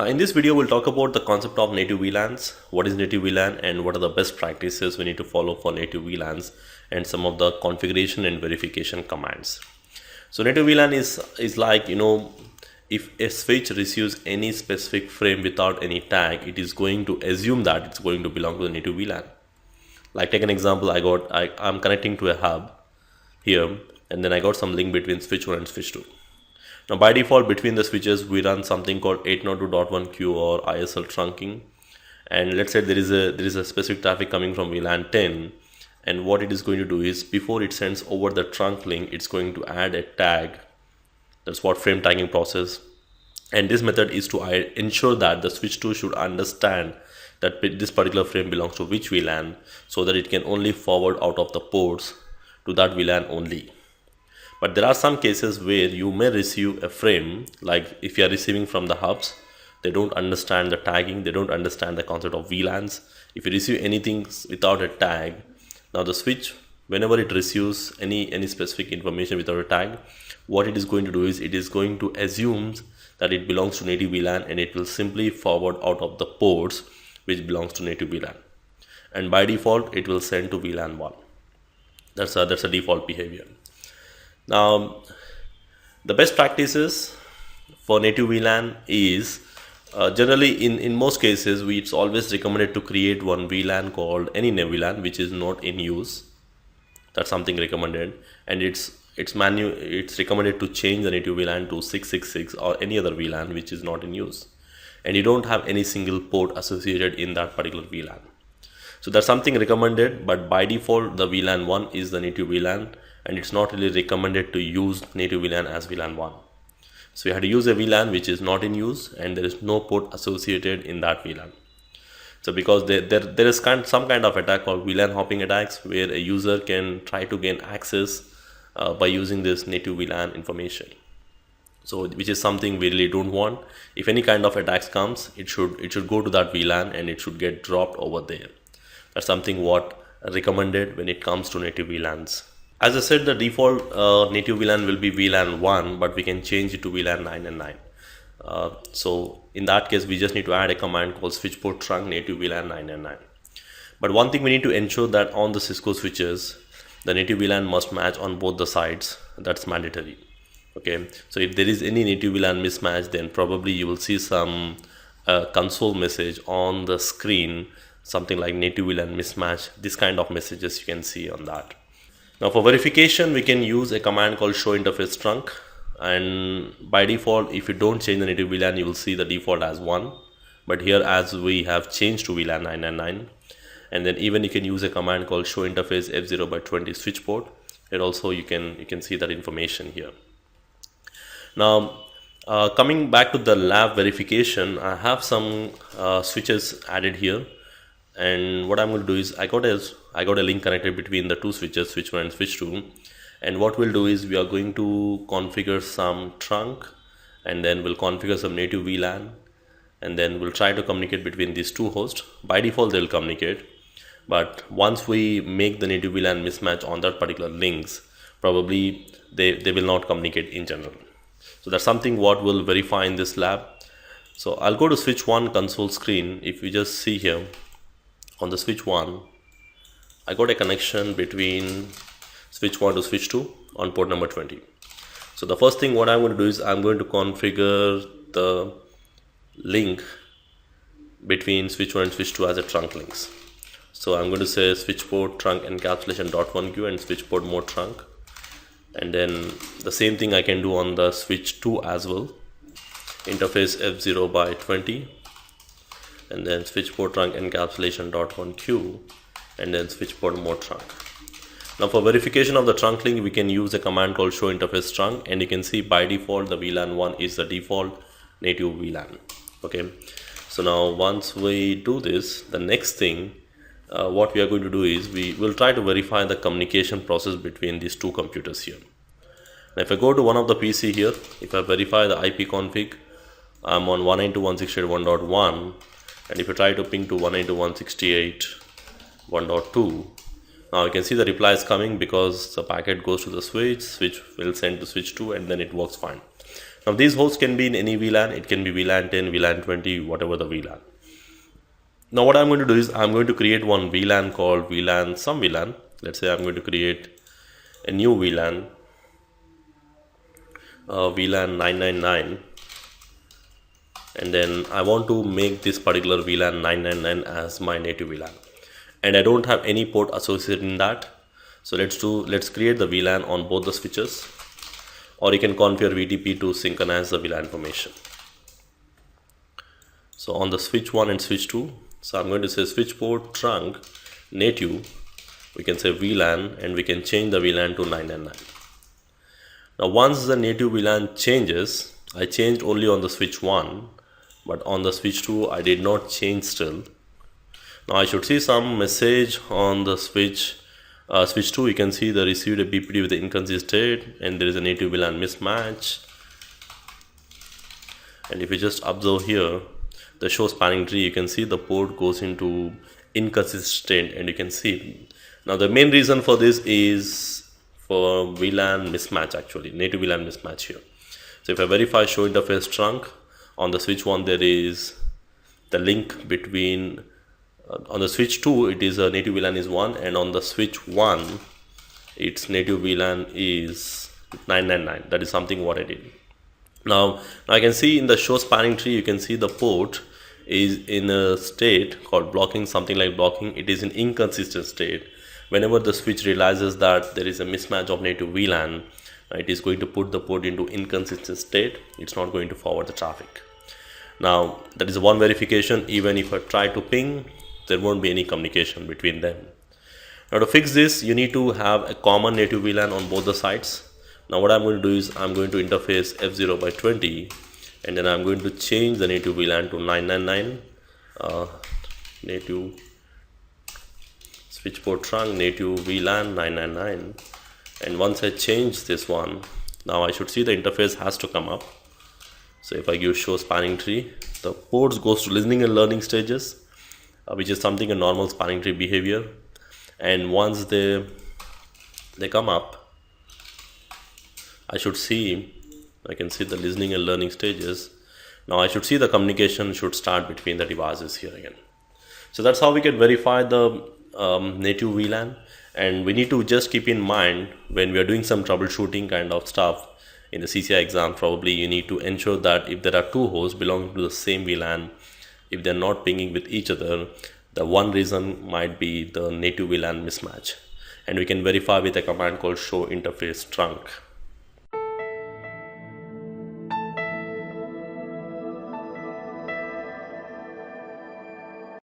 In this video, we'll talk about the concept of native VLANs, what is native VLAN and what are the best practices we need to follow for native VLANs and some of the configuration and verification commands. So native VLAN is like, if a switch receives any specific frame without any tag, it is going to assume that it's going to belong to the native VLAN. Like take an example, I'm connecting to a hub here, and then I got some link between switch 1 and switch 2. Now by default between the switches we run something called 802.1q or ISL trunking, and let's say there is a specific traffic coming from VLAN 10, and what it is going to do is before it sends over the trunk link, it's going to add a tag. That's what frame tagging process, and this method is to ensure that the switch 2 should understand that this particular frame belongs to which VLAN, so that it can only forward out of the ports to that VLAN only. But there are some cases where you may receive a frame, like if you are receiving from the hubs, they don't understand the tagging, they don't understand the concept of VLANs. If you receive anything without a tag, now the switch, whenever it receives any specific information without a tag, what it is going to do is it is going to assume that it belongs to native VLAN, and it will simply forward out of the ports which belongs to native VLAN. And by default, it will send to VLAN 1. That's a default behavior. Now, the best practices for native VLAN is generally in most cases it's always recommended to create one VLAN called any VLAN which is not in use. That's something recommended, and it's recommended to change the native VLAN to 666 or any other VLAN which is not in use, and you don't have any single port associated in that particular VLAN. So that's something recommended, but by default the VLAN 1 is the native VLAN, and it's not really recommended to use native VLAN as VLAN 1. So you have to use a VLAN which is not in use and there is no port associated in that VLAN. So because there is some kind of attack called VLAN hopping attacks, where a user can try to gain access by using this native VLAN information. So which is something we really don't want. If any kind of attacks comes, it should go to that VLAN and it should get dropped over there. That's something what recommended when it comes to native VLANs. As I said, the default native VLAN will be VLAN 1, but we can change it to VLAN 9 and 9. So in that case, we just need to add a command called switch port trunk native VLAN 9 and 9. But one thing we need to ensure that on the Cisco switches, the native VLAN must match on both the sides. That's mandatory. Okay, so if there is any native VLAN mismatch, then probably you will see some console message on the screen, something like native VLAN mismatch. This kind of messages you can see on that. Now for verification, we can use a command called show interface trunk, and by default if you don't change the native VLAN, you will see the default as 1, but here as we have changed to VLAN 999, and then even you can use a command called show interface F0 by 20 switch port. It also you can see that information here. Now coming back to the lab verification, I have some switches added here. And what I'm going to do is I got a link connected between the two switches, switch 1 and switch 2, and what we'll do is we are going to configure some trunk, and then we'll configure some native VLAN, and then we'll try to communicate between these two hosts. By default they'll communicate, but once we make the native VLAN mismatch on that particular links, probably they will not communicate in general. So that's something what we'll verify in this lab. So I'll go to switch 1 console screen. If you just see here, on the switch 1, I got a connection between switch 1 to switch 2 on port number 20. So the first thing what I'm going to do is I'm going to configure the link between switch 1 and switch 2 as a trunk links. So I'm going to say switch port trunk encapsulation .1q and switch port mode trunk, and then the same thing I can do on the switch 2 as well, interface F0 by 20, and then switch port trunk encapsulation .1q, and then switch port mode trunk. Now for verification of the trunk link, we can use a command called show interface trunk, and you can see by default the VLAN 1 is the default native VLAN. Okay, so now once we do this, the next thing what we are going to do is we will try to verify the communication process between these two computers here. Now if I go to one of the PC here, if I verify the IP config, I'm on 192.168.1.1, and if you try to ping to 192.168.1.2, now you can see the reply is coming because the packet goes to the switch will send to switch 2, and then it works fine. Now these hosts can be in any VLAN. It can be VLAN 10, VLAN 20, whatever the VLAN. Now what I'm going to do is I'm going to create one VLAN called VLAN some VLAN. Let's say I'm going to create a new VLAN, VLAN 999, and then I want to make this particular VLAN 999 as my native VLAN, and I don't have any port associated in that. So let's create the VLAN on both the switches, or you can configure VTP to synchronize the VLAN information. So on the switch 1 and switch 2, so I'm going to say switch port trunk native, we can say VLAN, and we can change the VLAN to 999. Now once the native VLAN changes, I changed only on the switch 1, but on the switch 2 I did not change still. Now I should see some message on the switch 2. You can see the received a BPD with the inconsistent state, and there is a native VLAN mismatch. And if you just observe here, the show spanning tree, you can see the port goes into inconsistent state, and you can see. Now the main reason for this is for VLAN mismatch, actually native VLAN mismatch here. So if I verify show interface trunk, on the switch 1 there is the link between on the switch 2 it is a native VLAN is 1, and on the switch 1 its native VLAN is 999. That is something what I did. Now I can see in the show spanning tree, you can see the port is in a state called blocking, something like blocking. It is in inconsistent state. Whenever the switch realizes that there is a mismatch of native VLAN, it is going to put the port into inconsistent state. It's not going to forward the traffic. Now that is one verification. Even if I try to ping, there won't be any communication between them. Now to fix this, you need to have a common native VLAN on both the sides. Now what I'm going to do is I'm going to interface F0 by 20, and then I'm going to change the native VLAN to 999, native switch port trunk native VLAN 999. And once I change this one, now I should see the interface has to come up. So if I give show spanning tree, the ports goes to listening and learning stages, which is something a normal spanning tree behavior. And once they come up, I can see the listening and learning stages. Now I should see the communication should start between the devices here again. So that's how we can verify the native VLAN. And we need to just keep in mind when we are doing some troubleshooting kind of stuff in the CCI exam, probably you need to ensure that if there are two hosts belonging to the same VLAN, if they're not pinging with each other, the one reason might be the native VLAN mismatch. And we can verify with a command called show interface trunk.